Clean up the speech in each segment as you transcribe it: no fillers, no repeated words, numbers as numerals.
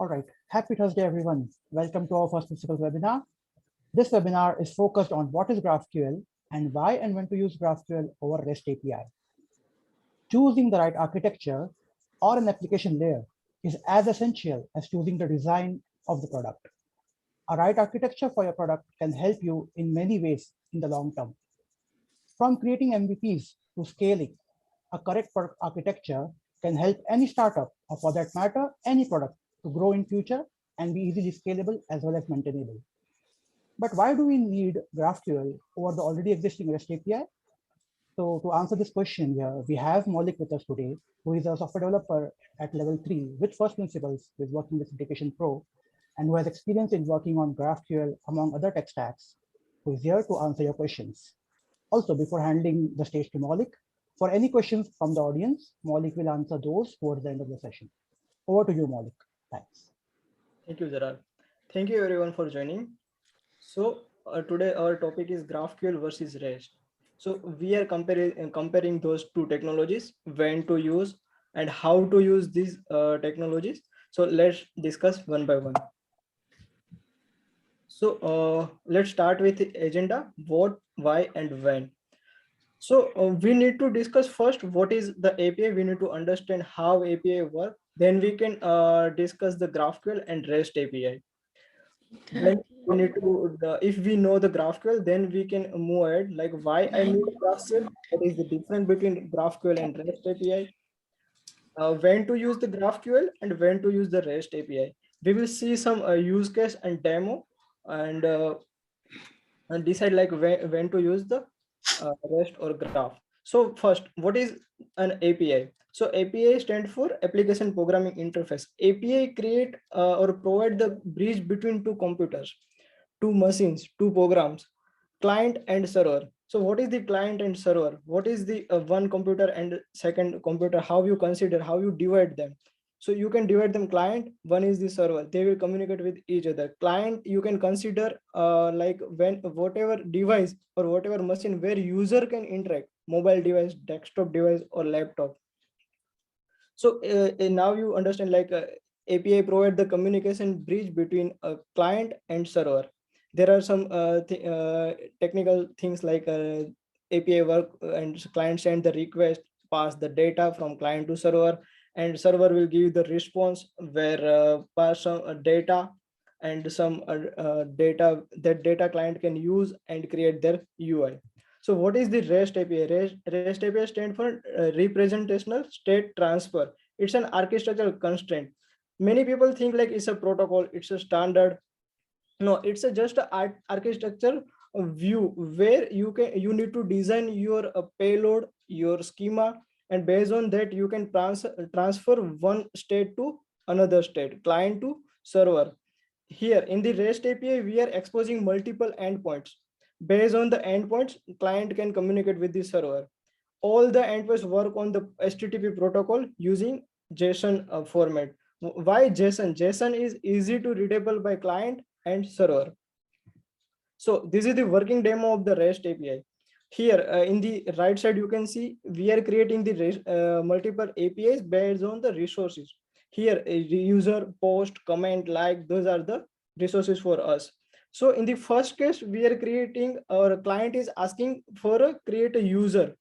All right, happy Thursday, everyone. Welcome to our first physical webinar. This webinar is focused on what is GraphQL and why and when to use GraphQL over REST API. Choosing the right architecture or an application layer is as essential as choosing the design of the product. A right architecture for your product can help you in many ways in the long term. From creating MVPs to scaling, a correct product architecture can help any startup, or for that matter, any product, to grow in future and be easily scalable as well as maintainable. But why do we need GraphQL over the already existing REST API? So to answer this question here, we have Maulik with us today, who is a software developer at level 3 with first principles with working with Integration Pro, and who has experience in working on GraphQL among other tech stacks, who is here to answer your questions. Also, before handing the stage to Maulik, for any questions from the audience, Maulik will answer those towards the end of the session. Over to you, Maulik. Thanks. Thank you, Gerard. Thank you everyone for joining. So today our topic is GraphQL versus REST. So we are comparing those two technologies, when to use and how to use these technologies. So let's discuss one by one. So let's start with the agenda: what, why, and when. So we need to discuss first what is the API. We need to understand how API work. Then we can discuss the GraphQL and REST API. Then we need to, if we know the GraphQL, then we can move ahead. Like why I need GraphQL, what is the difference between GraphQL and REST API, when to use the GraphQL and when to use the REST API. We will see some use case and demo, and decide like when to use the REST or Graph. So first, what is an API? So API stands for Application Programming Interface. API create or provide the bridge between two computers, two machines, two programs, client and server. So what is the client and server? What is the one computer and second computer? How you consider, how you divide them? So you can divide them. Client, one is the server, they will communicate with each other. Client you can consider like when whatever device or whatever machine where user can interact, mobile device, desktop device, or laptop. So now you understand, like API provide the communication bridge between a client and server. There are some technical things like API work, and client send the request, pass the data from client to server, and server will give the response where pass some data, and some data, that data client can use and create their UI. So what is the REST API? REST API stands for representational state transfer. It's an architectural constraint. Many people think like it's a protocol, it's a standard. No, it's just a architecture view where you need to design your payload, your schema, and based on that you can transfer one state to another state, client to server. Here in the REST API, we are exposing multiple endpoints. Based on the endpoints, client can communicate with the server. All the endpoints work on the HTTP protocol using JSON format. Why JSON? JSON is easy to readable by client and server. So this is the working demo of the REST API. Here in the right side, you can see we are creating the multiple APIs based on the resources. Here, user, post, comment, like, those are the resources for us. So in the first case, we are creating, our client is asking for create a user,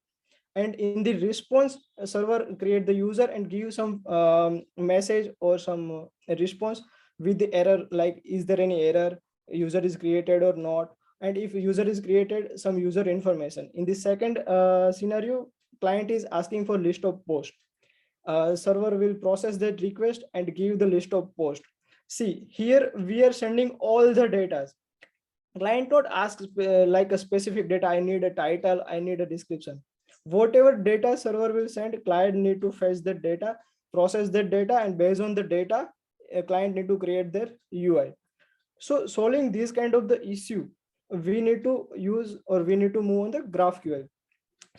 and in the response, a server create the user and give some message or some response with the error, like is there any error, user is created or not, and if user is created, some user information. In the second scenario, client is asking for list of posts. Server will process that request and give the list of posts. See, here we are sending all the data. Client not asks like a specific data, I need a title, I need a description. Whatever data server will send, client need to fetch that data, process that data, and based on the data, a client need to create their UI. So solving this kind of the issue, we need to use, or we need to move on the GraphQL.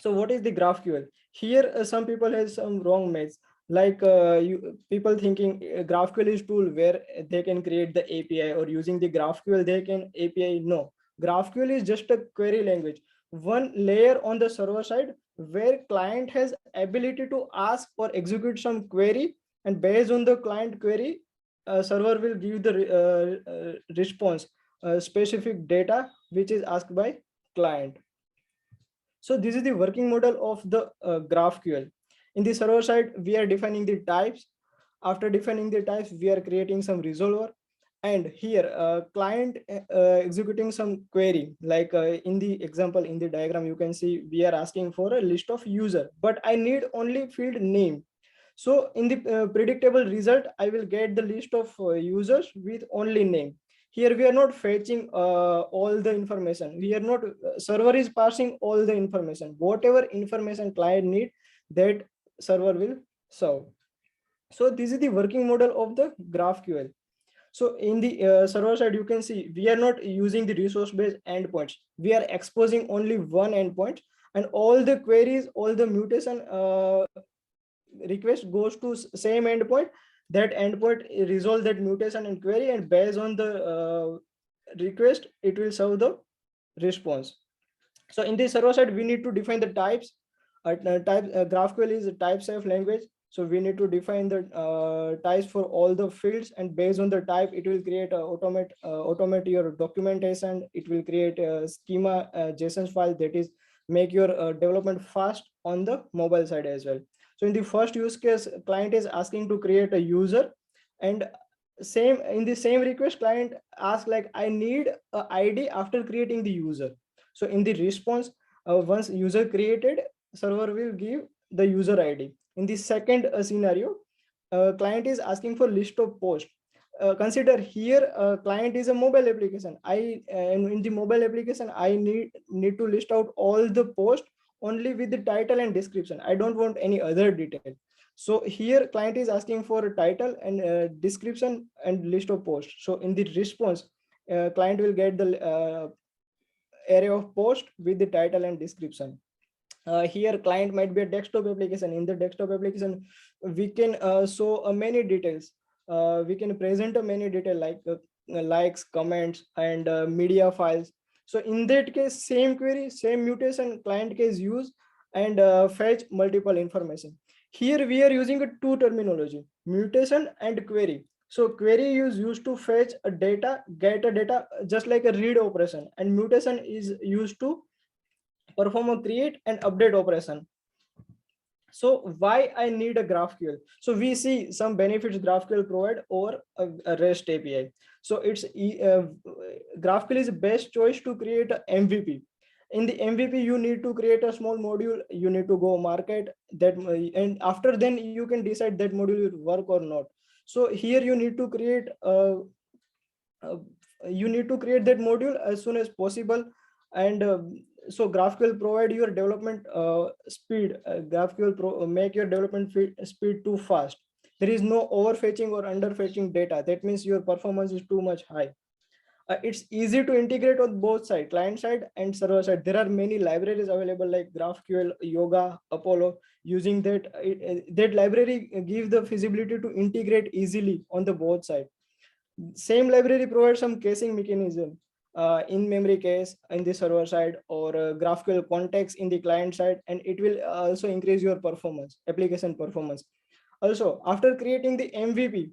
So what is the GraphQL? Here some people has some wrong myths, like people thinking GraphQL is tool where they can create the API, or using the GraphQL they can API. No, GraphQL is just a query language, one layer on the server side where client has ability to ask or execute some query, and based on the client query, server will give the response specific data which is asked by client. So this is the working model of the GraphQL. In the server side, we are defining the types. After defining the types, we are creating some resolver. And here, client executing some query. Like in the example, in the diagram, you can see we are asking for a list of user, but I need only field name. So in the predictable result, I will get the list of users with only name. Here we are not fetching all the information. We are not, server is passing all the information. Whatever information client need, that server will serve. So this is the working model of the GraphQL. So in the server side, you can see we are not using the resource based endpoints. We are exposing only one endpoint, and all the queries, all the mutation request goes to same endpoint. That endpoint resolve that mutation and query, and based on the request, it will serve the response. So in the server side, we need to define the types. GraphQL is a type safe language, so we need to define the types for all the fields, and based on the type, it will create a automate your documentation. It will create a schema JSON file that is make your development fast on the mobile side as well. So in the first use case, client is asking to create a user, and same in the same request, client asks like I need a ID after creating the user. So in the response, once user created, server will give the user ID. In the second scenario, client is asking for list of posts. Consider here, client is a mobile application. And in the mobile application, I need to list out all the posts only with the title and description. I don't want any other detail. So here client is asking for a title and description and list of posts. So in the response, client will get the array of post with the title and description. Here client might be a desktop application. In the desktop application, we can show many details. We can present many detail like likes, comments, and media files. So in that case, same query, same mutation, client case use, and fetch multiple information. Here we are using a two terminology, mutation and query. So query is used to fetch a data, get a data, just like a read operation, and mutation is used to perform a create and update operation. So why I need a GraphQL? So we see some benefits GraphQL provide over a REST API. So GraphQL is the best choice to create a MVP. In the MVP, you need to create a small module. You need to go market that, and after then you can decide that module will work or not. So here you need to create uh, that module as soon as possible. And so GraphQL provide your development speed. GraphQL make your development speed too fast. There is no overfetching or underfetching data. That means your performance is too much high. It's easy to integrate on both sides, client side and server side. There are many libraries available like GraphQL, Yoga, Apollo. Using that, that library gives the feasibility to integrate easily on the both sides. Same library provides some caching mechanism, in memory cache in the server side, or GraphQL context in the client side, and it will also increase your performance, application performance. Also, after creating the MVP,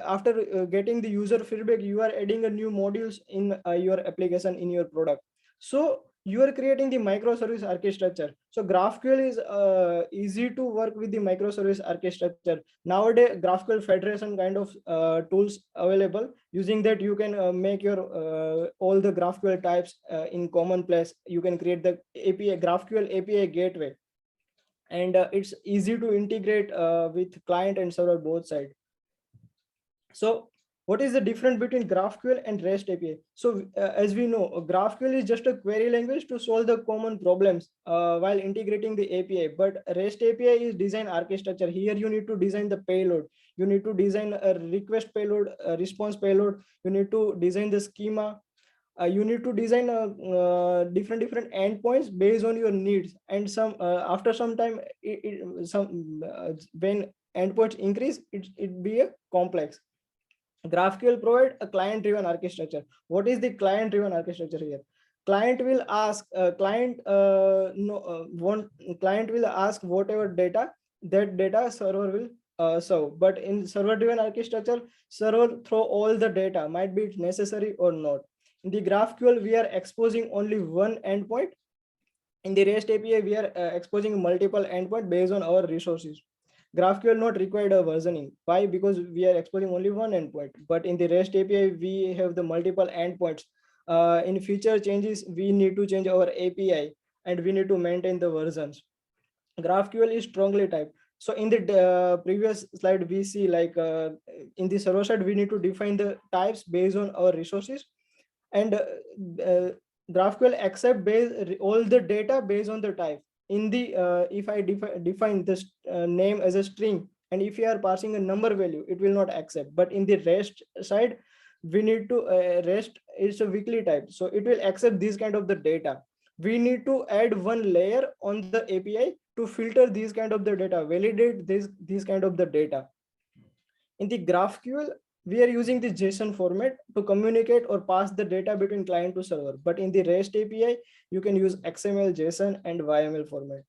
after getting the user feedback, you are adding a new modules in your application in your product. So you are creating the microservice architecture. So GraphQL is easy to work with the microservice architecture. Nowadays, GraphQL Federation kind of tools available. Using that, you can make your all the GraphQL types in common place. You can create the API, GraphQL API gateway, and it's easy to integrate with client and server both sides. So what is the difference between GraphQL and REST API? So as we know, GraphQL is just a query language to solve the common problems while integrating the API. But REST API is design architecture. Here you need to design the payload. You need to design a request payload, a response payload. You need to design the schema. You need to design different endpoints based on your needs. And some after some time, when endpoints increase, it be a complex. GraphQL provide a client-driven architecture. What is the client-driven architecture here? Client will ask client will ask whatever data, that data server will serve. But in server driven architecture, server throw all the data, might be necessary or not. In the GraphQL, we are exposing only one endpoint. In the REST API, we are exposing multiple endpoints based on our resources. GraphQL not required a versioning. Why? Because we are exposing only one endpoint. But in the REST API, we have the multiple endpoints. In future changes, we need to change our API and we need to maintain the versions. GraphQL is strongly typed. So in the previous slide, we see like in the server side, we need to define the types based on our resources, and GraphQL accept all the data based on the type. In the if I define this name as a string, and if you are passing a number value, it will not accept. But in the REST side, we need to REST is a weekly type, so it will accept this kind of the data. We need to add one layer on the API to filter these kind of the data, validate this kind of the data. In the GraphQL, we are using the JSON format to communicate or pass the data between client to server. But in the REST API, you can use XML, JSON, and YML format.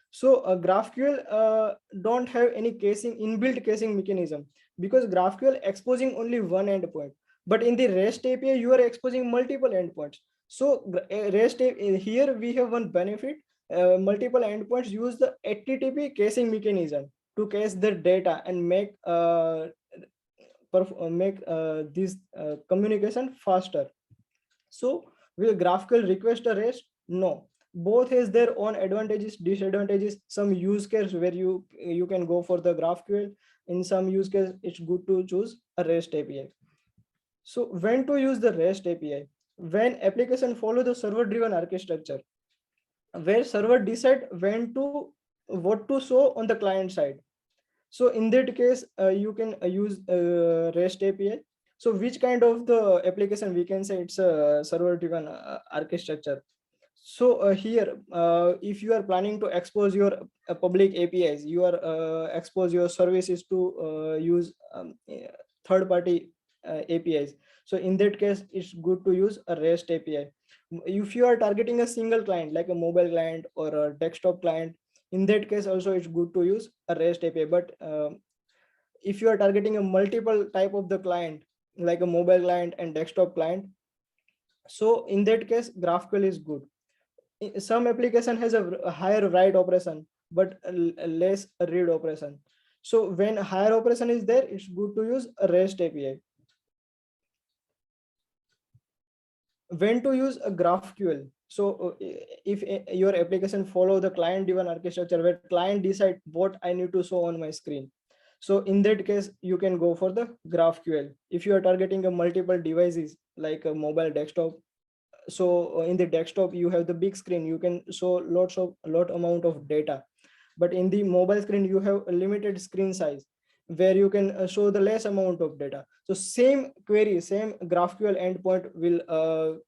So GraphQL don't have any caching, inbuilt caching mechanism, because GraphQL exposing only one endpoint. But in the REST API, you are exposing multiple endpoints. So here we have one benefit. Multiple endpoints use the HTTP caching mechanism to cache the data and make this communication faster. So will GraphQL request a REST? No. Both has their own advantages, disadvantages. Some use case where you can go for the GraphQL. In some use case, it's good to choose a REST API. So when to use the REST API? When application follow the server-driven architecture, where server decide what to show on the client side. So in that case, you can use REST API. So which kind of the application we can say it's a server driven architecture. So here, if you are planning to expose your public APIs, you are expose your services to use third party APIs. So in that case, it's good to use a REST API. If you are targeting a single client like a mobile client or a desktop client, in that case also it's good to use a REST API. But if you are targeting a multiple type of the client like a mobile client and desktop client, so in that case GraphQL is good. Some application has a higher write operation but a less read operation. So when higher operation is there, it's good to use a REST API. When to use a GraphQL? So if your application follow the client driven architecture where client decide what I need to show on my screen, so in that case you can go for the GraphQL. If you are targeting a multiple devices like a mobile, desktop, so in the desktop you have the big screen, you can show lot amount of data. But in the mobile screen you have a limited screen size where you can show the less amount of data. So same query, same GraphQL endpoint will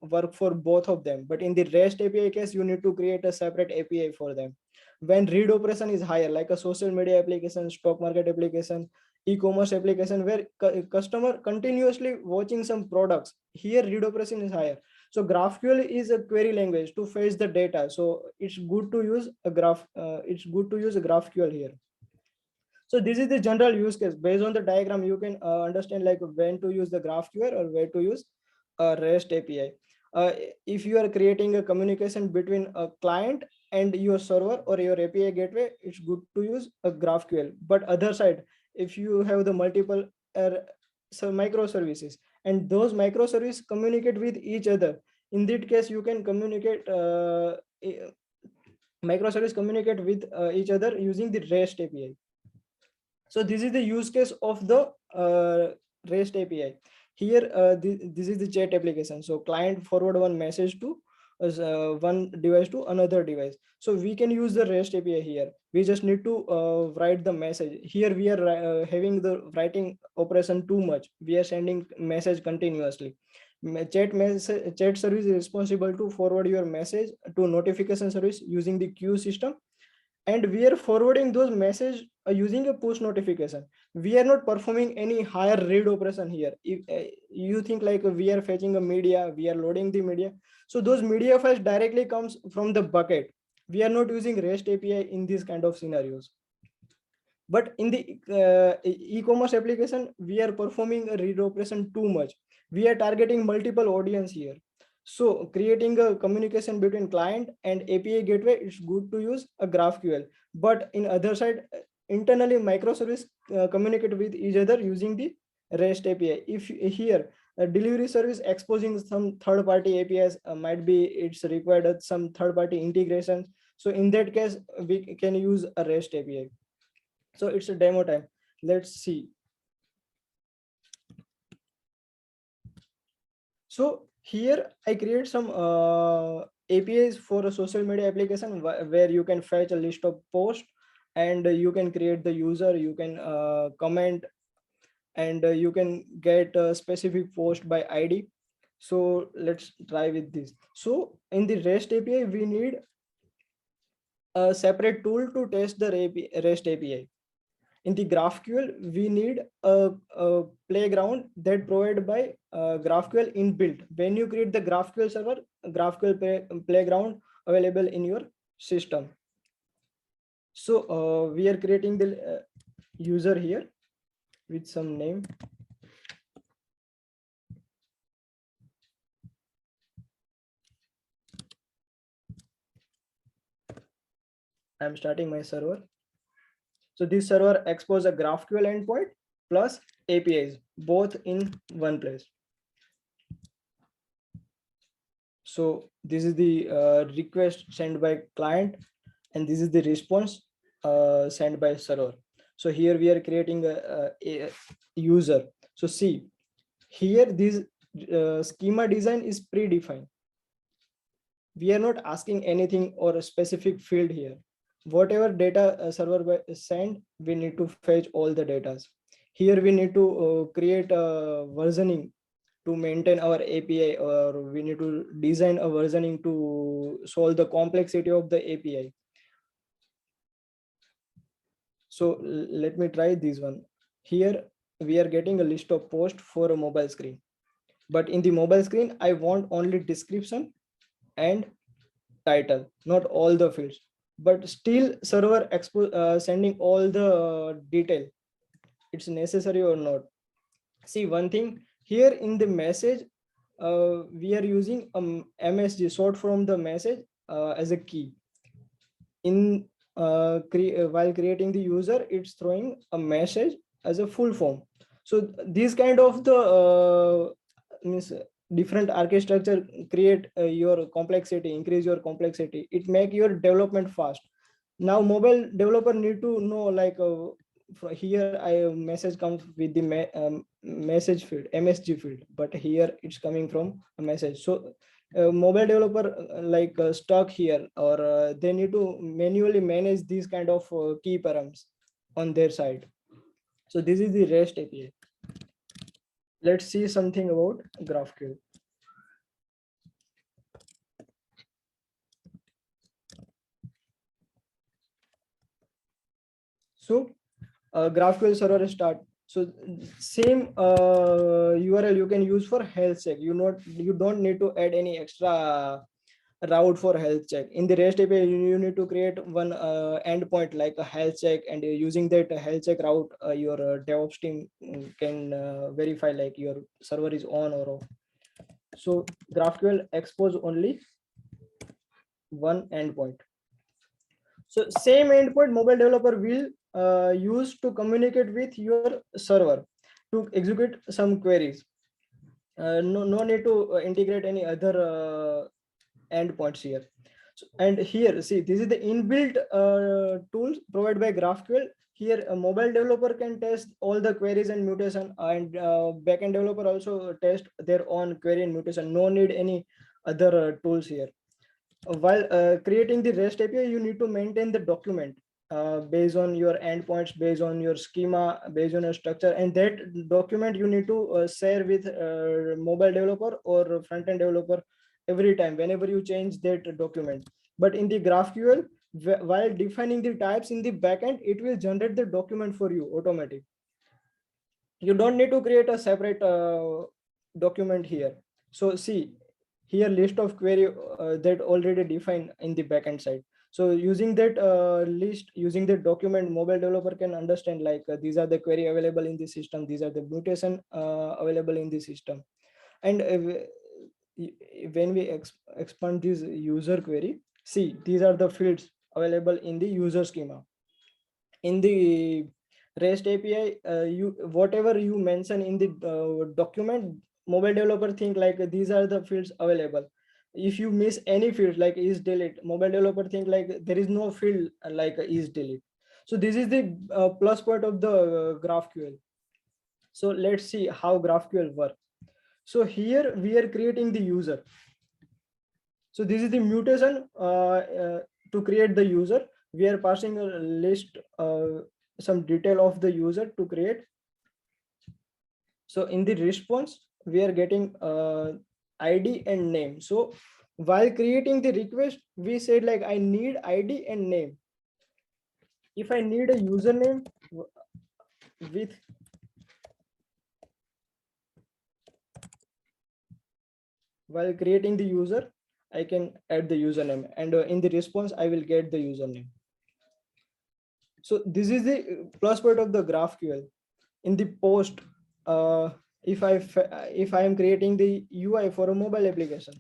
work for both of them. But in the REST API case, you need to create a separate API for them. When read operation is higher, like a social media application, stock market application, e-commerce application, where customer continuously watching some products, here read operation is higher. So GraphQL is a query language to fetch the data. So it's good to use a GraphQL here. So this is the general use case. Based on the diagram, you can understand like when to use the GraphQL or where to use a REST API. If you are creating a communication between a client and your server or your API gateway, it's good to use a GraphQL. But other side, if you have the multiple microservices and those microservices communicate with each other, in that case, you can communicate microservices communicate with each other using the REST API. So this is the use case of the REST API. Here, this is the chat application. So client forward one message to one device to another device. So we can use the REST API here. We just need to write the message. Here we are having the writing operation too much. We are sending message continuously. Chat service is responsible to forward your message to notification service using the queue system, and we are forwarding those messages using a push notification. We are not performing any higher read operation here. If you think like we are fetching a media, we are loading the media, so those media files directly comes from the bucket. We are not using REST API in these kind of scenarios. But in the e-commerce application, we are performing a read operation too much. We are targeting multiple audience here. So creating a communication between client and API gateway, it's good to use a GraphQL. But in other side, internally microservice communicate with each other using the REST API. If here a delivery service exposing some third-party APIs, might be it's required some third-party integrations. So in that case, we can use a REST API. So it's a demo time. Let's see. So here I create some APIs for a social media application where you can fetch a list of posts, and you can create the user, you can comment, and you can get a specific post by ID. So let's try with this. So in the REST API, we need a separate tool to test the REST API. In the GraphQL, we need a playground that provided by GraphQL inbuilt. When you create the GraphQL server, GraphQL playground available in your system. So we are creating the user here with some name. I'm starting my server. So this server expose a GraphQL endpoint plus APIs, both in one place. So this is the request sent by client, and this is the response sent by server. So here we are creating a user. So see, here this schema design is predefined. We are not asking anything or a specific field here. Whatever data server send, we need to fetch all the data. Here we need to create a versioning to maintain our API, or we need to design a versioning to solve the complexity of the API. So let me try this one. Here we are getting a list of posts for a mobile screen, but in the mobile screen, I want only description and title, not all the fields. But still server sending all the detail. It's necessary or not. See one thing here in the message, we are using MSG, short from the message, as a key. In while creating the user, it's throwing a message as a full form. So these kind of the means different architecture create your complexity, increase your complexity. It make your development fast. Now mobile developer need to know, like here I message comes with the message field, MSG field, but here it's coming from a message. So mobile developer stuck here, or they need to manually manage these kind of key params on their side. So this is the REST API. Let's see something about GraphQL. So GraphQL server start. So same URL you can use for health check. You don't need to add any extra route for health check. In the REST API, you need to create one endpoint like a health check, and using that health check route, your DevOps team can verify like your server is on or off. So GraphQL expose only one endpoint. So same endpoint mobile developer will use to communicate with your server to execute some queries. No need to integrate any other endpoints here. So, and here, see, this is the inbuilt tools provided by GraphQL. Here, a mobile developer can test all the queries and mutation, and backend developer also test their own query and mutation. No need any other tools here. While creating the REST API, you need to maintain the document based on your endpoints, based on your schema, based on your structure, and that document you need to share with mobile developer or front-end developer every time whenever you change that document. But in the GraphQL, while defining the types in the backend, it will generate the document for you automatically. You don't need to create a separate document here. So see here, list of query that already defined in the backend side. So using that list, using the document, mobile developer can understand like these are the query available in the system, these are the mutation available in the system. And when we expand this user query, see, these are the fields available in the user schema. In the REST API, you whatever you mention in the document, mobile developer think like these are the fields available. If you miss any field like is delete, mobile developer think like there is no field like is delete. So this is the plus point of the GraphQL. So let's see how GraphQL works. So here we are creating the user. So this is the mutation to create the user. We are passing a list, some detail of the user to create. So in the response, we are getting ID and name. So while creating the request, we said like I need ID and name. If I need a username with while creating the user, I can add the username, and in the response, I will get the username. So this is the plus point of the GraphQL. In the post, if I am creating the UI for a mobile application,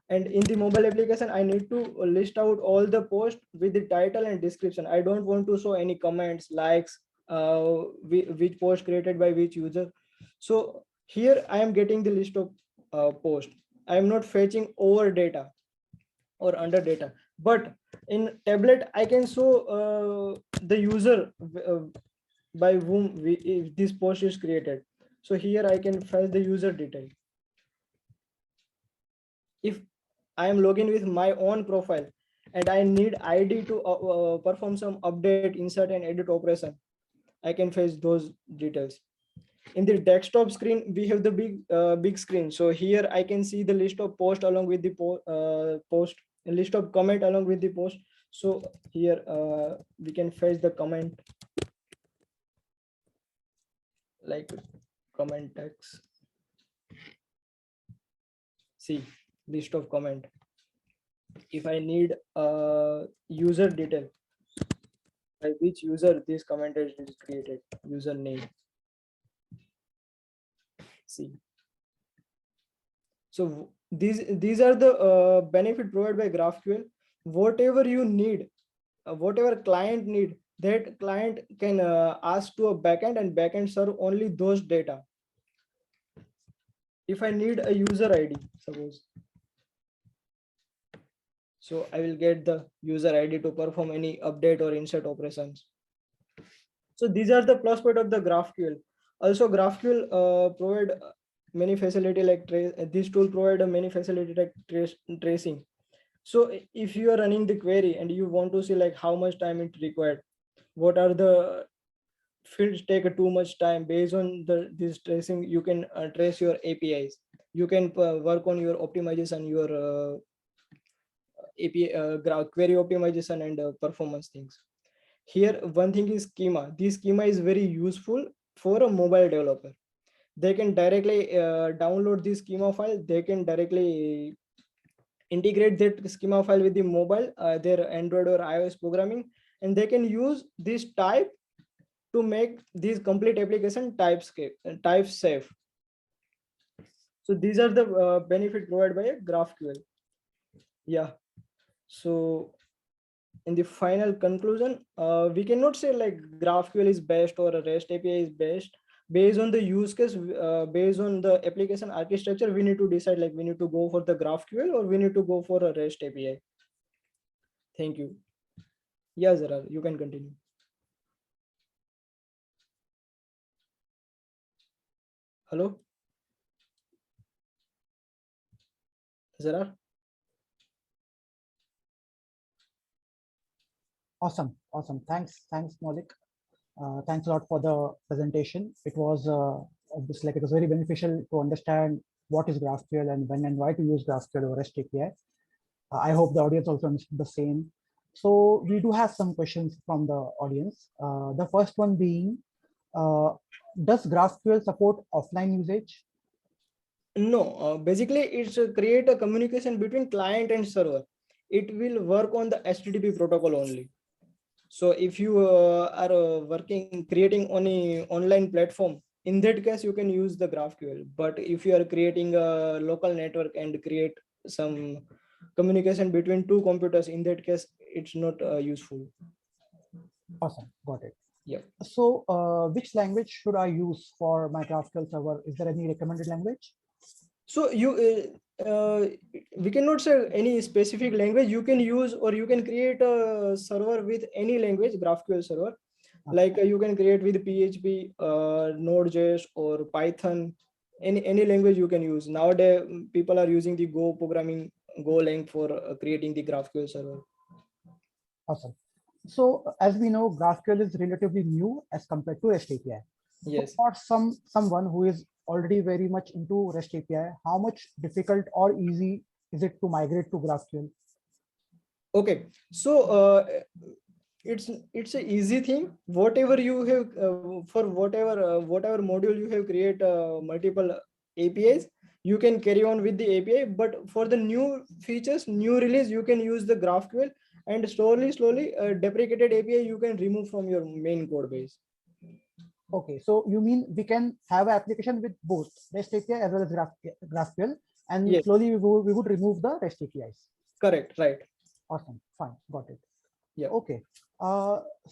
and in the mobile application I need to list out all the posts with the title and description. I don't want to show any comments, likes, which post created by which user. So here I am getting the list of post. I am not fetching over data or under data, but in tablet I can show the user by whom if this post is created. So here I can fetch the user detail. If I am logging with my own profile and I need ID to perform some update, insert and edit operation, I can fetch those details. In the desktop screen, we have the big screen. So here I can see the list of post along with the post, a list of comment along with the post. So here we can fetch the comment like comment text. See, list of comment. If I need user detail, by which user this comment is created, username. See, so these are the benefit provided by GraphQL. Whatever you need, whatever client need, that client can ask to a backend, and backend serve only those data. If I need a user ID, suppose, so I will get the user ID to perform any update or insert operations. So these are the plus point of the GraphQL. Also, GraphQL provide many facility like this tool provide a many facility like tracing. So if you are running the query and you want to see like how much time it required, what are the fields take too much time, based on this tracing, you can trace your APIs. You can work on your optimization, your API query optimization and performance things. Here one thing is schema. This schema is very useful for a mobile developer. They can directly download this schema file. They can directly integrate that schema file with the mobile, their Android or iOS programming, and they can use this type to make these complete application type safe. So these are the benefit provided by GraphQL. Yeah. So in the final conclusion, we cannot say like GraphQL is best or a REST API is best. Based on the use case, based on the application architecture, we need to decide like we need to go for the GraphQL or we need to go for a REST API. Thank you. Yeah, Zara, you can continue. Hello, Zara. Awesome, awesome. Thanks, Maulik. Thanks a lot for the presentation. It was it was very beneficial to understand what is GraphQL and when and why to use GraphQL or REST API. I hope the audience also understood the same. So we do have some questions from the audience. The first one being, does GraphQL support offline usage? No, basically it's create a communication between client and server. it will work on the HTTP protocol only. So if you are working creating on a online platform, in that case you can use the GraphQL. But if you are creating a local network and create some communication between two computers, in that case it's not useful. Awesome, got it. Yeah. So which language should I use for my GraphQL server? Is there any recommended language? So you we cannot say any specific language you can use, or you can create a server with any language, GraphQL server. Like you can create with PHP, Node.js or Python, any language you can use. Nowadays people are using the Go programming, Golang for creating the GraphQL server. Awesome. So as we know, GraphQL is relatively new as compared to REST API. So Yes. for someone who is already very much into REST API, how much difficult or easy is it to migrate to GraphQL? Okay, so it's a easy thing. Whatever you have for whatever module you have create multiple APIs, you can carry on with the API. But for the new features, new release, you can use the GraphQL, and slowly deprecated API you can remove from your main code base. Okay, so you mean we can have an application with both REST API as well as GraphQL, and Yes, slowly we would remove the REST APIs. correct, right. Awesome, fine, got it. Yeah. Okay.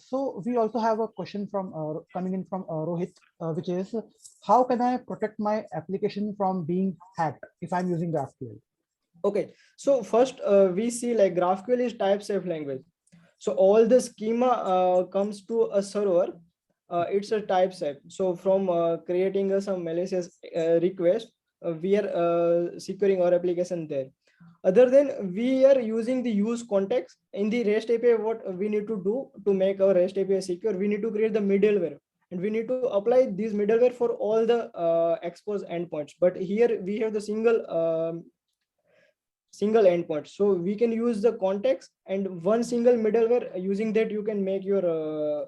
So we also have a question from coming in from Rohit, which is how can I protect my application from being hacked if I'm using GraphQL? Okay, so first we see like GraphQL is type safe language. So all the schema comes to a server. It's a type safe. So from creating some malicious request, we are securing our application there. Other than we are using the use context in the REST API, what we need to do to make our REST API secure, we need to create the middleware, and we need to apply this middleware for all the exposed endpoints. But here we have the single endpoint, so we can use the context and one single middleware. Using that you can make your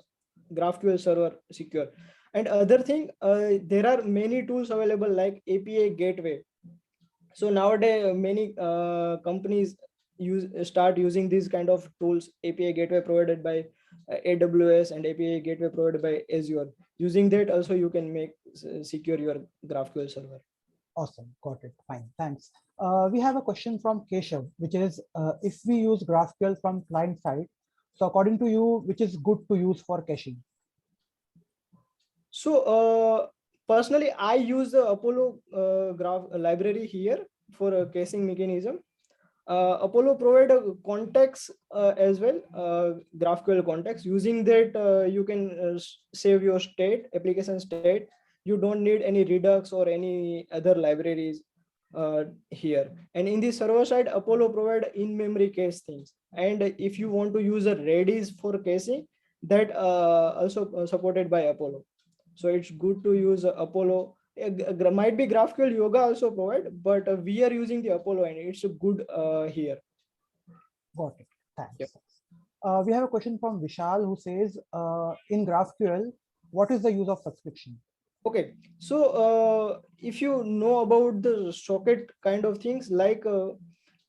GraphQL server secure. And other thing, there are many tools available like API gateway. So nowadays many companies start using these kind of tools, API gateway provided by AWS and API gateway provided by Azure. Using that also you can make secure your GraphQL server. Awesome, got it. Fine, thanks. We have a question from Keshav, which is if we use GraphQL from client side, so according to you, which is good to use for caching? So personally, I use the Apollo graph library here for a caching mechanism. Apollo provide a context as well, GraphQL context. Using that, you can save your state, application state. You don't need any Redux or any other libraries here. And in the server side, Apollo provide in-memory cache things. And if you want to use a Redis for caching, that also supported by Apollo. So it's good to use Apollo. Might be GraphQL Yoga also provide, but we are using the Apollo and it's good here. Got it. Thanks. Yep. We have a question from Vishal who says, in GraphQL, what is the use of subscription? Okay, so if you know about the socket kind of things, like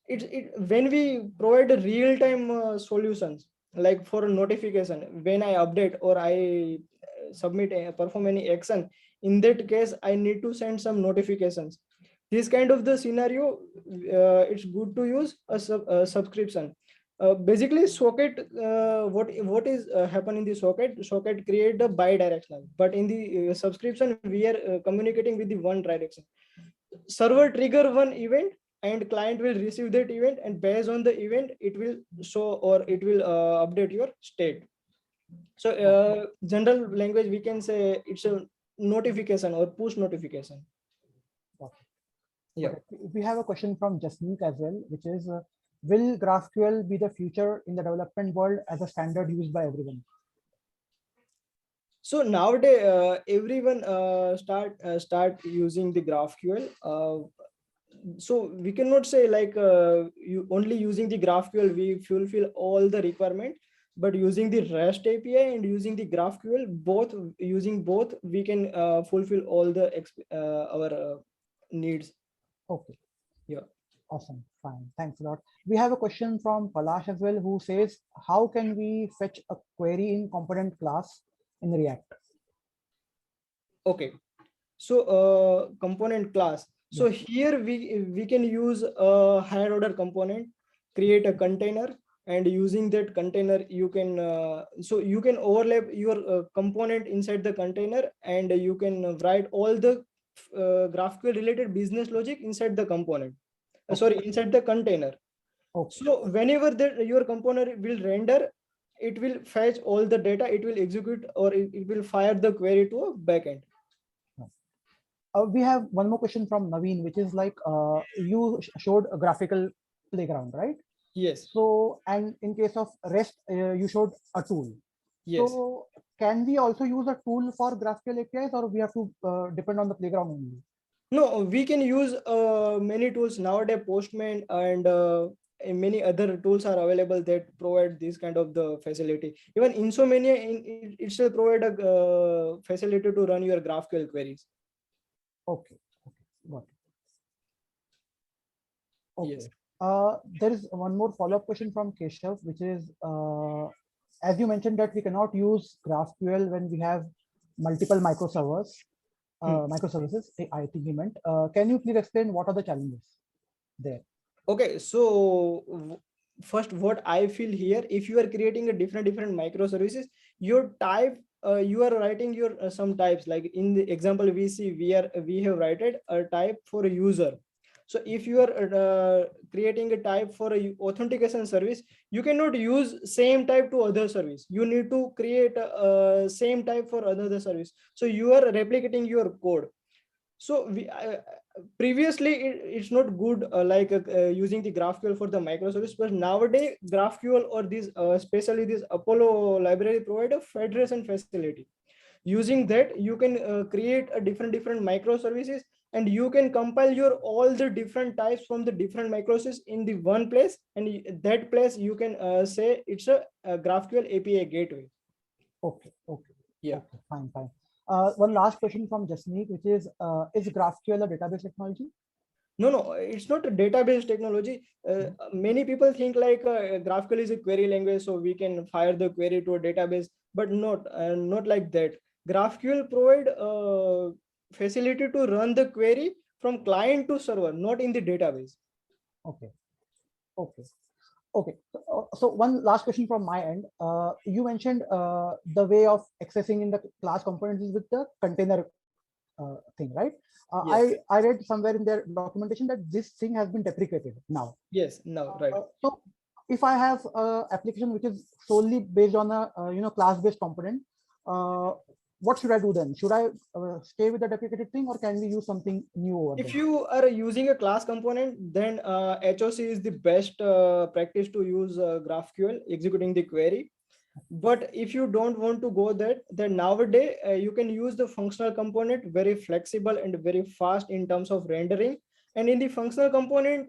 it when we provide a real-time solutions, like for a notification, when I update or I submit perform any action, in that case I need to send some notifications. This kind of the scenario, it's good to use a subscription. Basically socket, what is happen in the socket create the bi-directional, but in the subscription we are communicating with the one direction. Server trigger one event and client will receive that event, and based on the event it will show or it will update your state. So general language we can say it's a notification or push notification. Okay. Yeah. Okay. We have a question from Jasmeet as well, which is, will GraphQL be the future in the development world as a standard used by everyone? So nowadays everyone start using the GraphQL. So we cannot say like you only using the GraphQL we fulfill all the requirement, but using the REST API and using the GraphQL, both we can fulfill all the our needs. Okay. Yeah. Awesome. Fine. Thanks a lot. We have a question from Palash as well, who says, how can we fetch a query in component class in React? Okay. So component class. So Yes. here we can use a higher order component, create a container, and using that container you can so you can overlap your component inside the container, and you can write all the GraphQL related business logic inside the component. Okay. Inside the container. Okay. So whenever your component will render, it will fetch all the data, it will execute, or it will fire the query to a backend. We have one more question from Naveen, which is like, you showed a graphical playground, right? Yes. So, and in case of REST, you showed a tool. Yes. So, can we also use a tool for GraphQL APIs, or we have to depend on the playground only? No, we can use many tools nowadays. Postman and many other tools are available that provide this kind of the facility. Even Insomnia it still provide a facility to run your GraphQL queries. Okay. Okay. Got it. Okay. Yes. There is one more follow-up question from Keshav, which is, as you mentioned that we cannot use GraphQL when we have multiple microservices, I think he meant. Can you please explain what are the challenges there? Okay, so first, what I feel here, if you are creating a different microservices, your type, you are writing your some types. Like in the example we have written a type for a user. So if you are creating a type for a authentication service, you cannot use same type to other service. You need to create a same type for another service. So you are replicating your code. So previously it's not good using the GraphQL for the microservice, but nowadays GraphQL or this especially this Apollo library provide a federation facility. Using that you can create a different microservices, and you can compile your all the different types from the different microservices in the one place, and that place you can say it's a GraphQL API gateway. Okay, okay, Yeah. okay, fine, fine. One last question from Jasmeet, which is GraphQL a database technology? No, it's not a database technology. Many people think like GraphQL is a query language, so we can fire the query to a database, but not like that. GraphQL provide facility to run the query from client to server, not in the database. Okay, okay, okay. So one last question from my end. You mentioned the way of accessing in the class components is with the container thing, right? Yes, I read somewhere in their documentation that this thing has been deprecated now. yes, no, right. So if I have a application which is solely based on a class-based component, uh, what should I do then? Should I stay with the deprecated thing, or can we use something new over If there? you are using a class component, then HOC is the best practice to use GraphQL executing the query. But if you don't want to go that, then nowadays you can use the functional component, very flexible and very fast in terms of rendering. And in the functional component,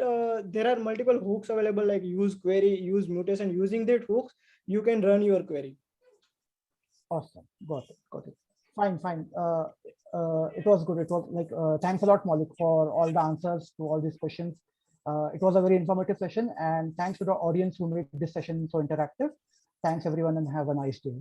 there are multiple hooks available, like use query, use mutation. Using that hooks, you can run your query. Awesome. Got it. Got it. Fine, fine. It was good. It was like, thanks a lot, Malik, for all the answers to all these questions. It was a very informative session, and thanks to the audience who made this session so interactive. Thanks, everyone, and have a nice day.